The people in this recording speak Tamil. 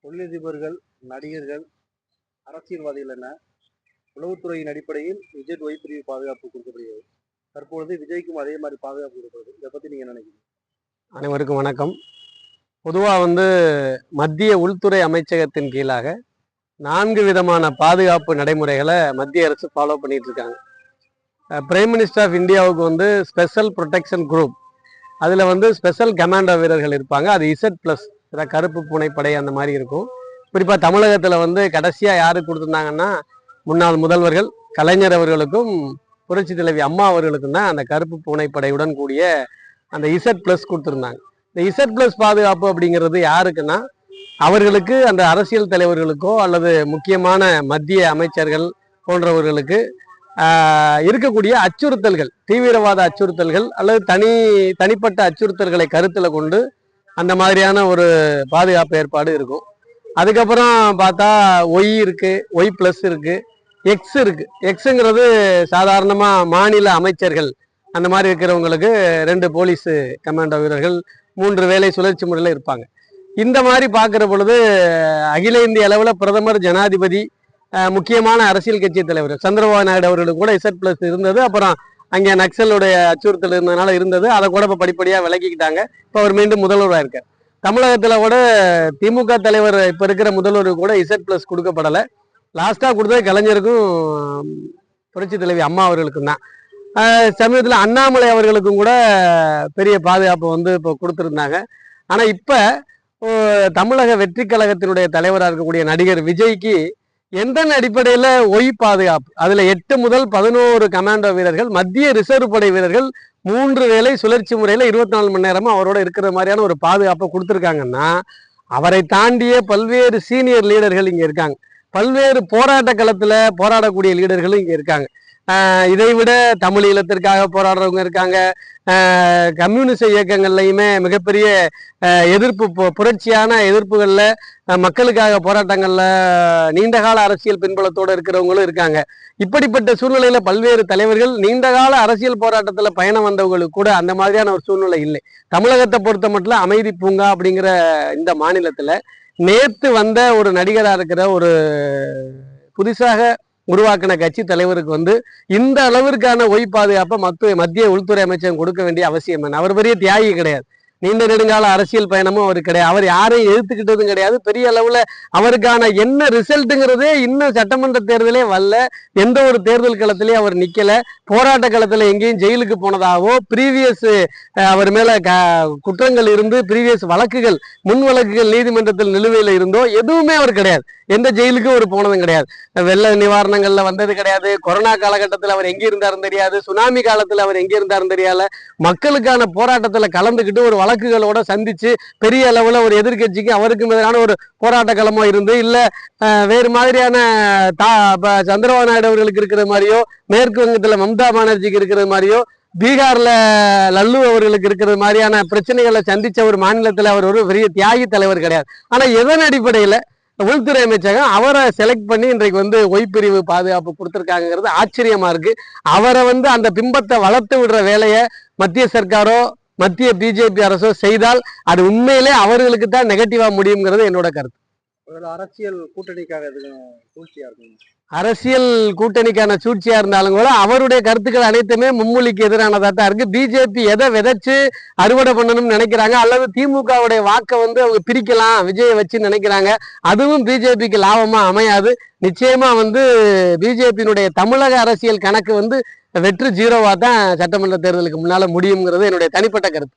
தொழிலதிபர்கள், நடிகர்கள், அரசியல்வாதிகள் என உளவுத்துறையின் அடிப்படையில் விஜய் ஒய் பிரிவு பாதுகாப்பு கொடுக்கப்படுகிறது. தற்பொழுது விஜய்க்கும் அதே மாதிரி பாதுகாப்பு கொடுக்கிறது. இதை பற்றி நீங்கள் என்ன நினைக்கிறீங்க? அனைவருக்கும் வணக்கம். பொதுவாக மத்திய உள்துறை அமைச்சகத்தின் கீழாக 4 விதமான பாதுகாப்பு நடைமுறைகளை மத்திய அரசு ஃபாலோ பண்ணிட்டு இருக்காங்க. பிரைம் மினிஸ்டர் ஆஃப் இந்தியாவுக்கு ஸ்பெஷல் ப்ரொடெக்ஷன் குரூப், அதில் ஸ்பெஷல் கமாண்டோ வீரர்கள் இருப்பாங்க. அது Z+, கருப்பு பூனைப்படை அந்த மாதிரி இருக்கும். குறிப்பாக தமிழகத்தில் கடைசியாக யாருக்கு கொடுத்துருந்தாங்கன்னா, முன்னாள் முதல்வர்கள் கலைஞர் அவர்களுக்கும் புரட்சி தலைவி அம்மா அவர்களுக்கும் தான் அந்த கருப்பு பூனைப்படையுடன் கூடிய அந்த Z+ கொடுத்துருந்தாங்க. இந்த Z+ பாதுகாப்பு அப்படிங்கிறது யாருக்குன்னா, அவர்களுக்கு அந்த அரசியல் தலைவர்களுக்கோ அல்லது முக்கியமான மத்திய அமைச்சர்கள் போன்றவர்களுக்கு இருக்கக்கூடிய அச்சுறுத்தல்கள், தீவிரவாத அச்சுறுத்தல்கள் அல்லது தனிப்பட்ட அச்சுறுத்தல்களை கருத்தில் கொண்டு அந்த மாதிரியான ஒரு பாதுகாப்பு ஏற்பாடு இருக்கும். அதுக்கப்புறம் பார்த்தா ஒய் இருக்கு, Y+ இருக்கு, எக்ஸ் இருக்கு. எக்ஸுங்கிறது சாதாரணமாக மாநில அமைச்சர்கள் அந்த மாதிரி இருக்கிறவங்களுக்கு 2 போலீஸ் கமாண்டோ வீரர்கள் 3 வேலை சுழற்சி முறையில் இருப்பாங்க. இந்த மாதிரி பார்க்குற பொழுது அகில இந்திய அளவில் பிரதமர், ஜனாதிபதி, முக்கியமான அரசியல் கட்சி தலைவர் சந்திரபாபு நாயுடு அவர்களுக்கு கூட Z+ இருந்தது. அப்புறம் அங்கே நக்சலுடைய அச்சுறுத்தல் இருந்ததுனால இருந்தது. அதை கூட இப்போ படிப்படியாக விலக்கிக்கிட்டாங்க. இப்போ அவர் மீண்டும் முதல்வராக இருக்கார். தமிழகத்தில் கூட திமுக தலைவர் இப்போ இருக்கிற முதல்வருக்கு கூட Z+ கொடுக்கப்படலை. லாஸ்ட்டாக கொடுத்தது கலைஞருக்கும் புரட்சி தலைவி அம்மா அவர்களுக்கும் தான். சமீபத்தில் அண்ணாமலை அவர்களுக்கும் கூட பெரிய பாதுகாப்பு இப்போ கொடுத்துருந்தாங்க. ஆனால் இப்போ தமிழக வெற்றி கழகத்தினுடைய தலைவராக இருக்கக்கூடிய நடிகர் விஜய்க்கு எந்த அடிப்படையில் ஒய் பாதுகாப்பு, அதில் 8 முதல் 11 கமாண்டோ வீரர்கள், மத்திய ரிசர்வ் படை வீரர்கள் 3 வேலை சுழற்சி முறையில் 24 மணி நேரமும் அவரோட இருக்கிற மாதிரியான ஒரு பாதுகாப்பை கொடுத்துருக்காங்கன்னா, அவரை தாண்டிய பல்வேறு சீனியர் லீடர்கள் இங்கே இருக்காங்க. பல்வேறு போராட்ட களத்தில் போராடக்கூடிய லீடர்களும் இங்கே இருக்காங்க. இதை விட தமிழ் ஈழத்திற்காக போராடுறவங்க இருக்காங்க. கம்யூனிச இயக்கங்கள்லையுமே மிகப்பெரிய எதிர்ப்பு, புரட்சியான எதிர்ப்புகளில், மக்களுக்காக போராட்டங்களில் நீண்டகால அரசியல் பின்புலத்தோடு இருக்கிறவங்களும் இருக்காங்க. இப்படிப்பட்ட சூழ்நிலையில் பல்வேறு தலைவர்கள் நீண்டகால அரசியல் போராட்டத்தில் பயணம் வந்தவங்களுக்கு கூட அந்த மாதிரியான ஒரு சூழ்நிலை இல்லை. தமிழகத்தை பொறுத்த மட்டும் அமைதி பூங்கா அப்படிங்கிற இந்த மாநிலத்தில் நேற்று வந்த ஒரு நடிகராக இருக்கிற ஒரு புதுசாக உருவாக்கின கட்சி தலைவருக்கு இந்த அளவிற்கான ஒய் பாதுகாப்பை மத்திய உள்துறை அமைச்சகம் கொடுக்க வேண்டிய அவசியம் என்ன? அவர் பெரிய தியாகி கிடையாது. நீண்ட நெடுங்கால அரசியல் பயணமும் அவர் கிடையாது. அவர் யாரையும் எதிர்த்துக்கிட்டதும் கிடையாது. பெரிய அளவில் அவருக்கான என்ன ரிசல்ட்டுங்கிறதே இன்னும் சட்டமன்ற தேர்தலே வரல. எந்த ஒரு தேர்தல் களத்திலேயே அவர் நிற்கல. போராட்ட களத்தில் எங்கேயும் ஜெயிலுக்கு போனதாகவோ, ப்ரீவியஸ் அவர் மேலே குற்றங்கள் இருந்து ப்ரீவியஸ் வழக்குகள், முன் வழக்குகள் நீதிமன்றத்தில் நிலுவையில் இருந்தோ எதுவுமே அவர் கிடையாது. எந்த ஜெயிலுக்கும் அவர் போனதும் கிடையாது. வெள்ள நிவாரணங்கள்ல வந்தது கிடையாது. கொரோனா காலகட்டத்தில் அவர் எங்கே இருந்தாருன்னு தெரியாது. சுனாமி காலத்தில் அவர் எங்கே இருந்தாருன்னு தெரியல. மக்களுக்கான போராட்டத்தில் கலந்துக்கிட்டு ஒரு வழக்குகளோட சந்திச்சு பெரிய அளவில் ஒரு எதிர்கட்சிக்கு அவருக்கு எதிரான ஒரு போராட்ட களமோ இருந்து, இல்லை வேறு மாதிரியான சந்திரபாபு நாயுடு அவர்களுக்கு இருக்கிற மாதிரியோ, மேற்கு வங்கத்தில் மம்தா பானர்ஜிக்கு இருக்கிற மாதிரியோ, பீகார்ல லல்லு அவர்களுக்கு இருக்கிற மாதிரியான பிரச்சனைகளை சந்திச்ச ஒரு மாநிலத்தில் அவர் ஒரு பெரிய தியாகி தலைவர் கிடையாது. ஆனா எதன் அடிப்படையில் உள்துறை அமைச்சகம் அவரை செலக்ட் பண்ணி இன்றைக்கு ஒய் பிரிவு பாதுகாப்பு கொடுத்துருக்காங்கிறது ஆச்சரியமா இருக்கு. அவரை அந்த பிம்பத்தை வளர்த்து விடுற வேலையை மத்திய சர்க்காரோ மத்திய பிஜேபி அரசோ செய்தால் அது உண்மையிலே அவர்களுக்கு தான் நெகட்டிவா முடியுங்கிறது என்னோட கருத்து. அரசியல் கூட்டணிக்காக சூழ்ச்சியா இருக்கும். அரசியல் கூட்டணிக்கான சூழ்ச்சியா இருந்தாலும் கூட அவருடைய கருத்துக்கள் அனைத்துமே மும்மொழிக்கு எதிரானதா தான் இருக்கு. பிஜேபி எதை விதைச்சு அறுவடை பண்ணணும்னு நினைக்கிறாங்க, அல்லது திமுகவுடைய வாக்கை அவங்க பிரிக்கலாம் விஜயை வச்சு நினைக்கிறாங்க, அதுவும் பிஜேபிக்கு லாபமா அமையாது. நிச்சயமா பிஜேபியினுடைய தமிழக அரசியல் கணக்கு வெற்று 0வா தான் சட்டமன்ற தேர்தலுக்கு முன்னால முடியுங்கிறது என்னுடைய தனிப்பட்ட கருத்து.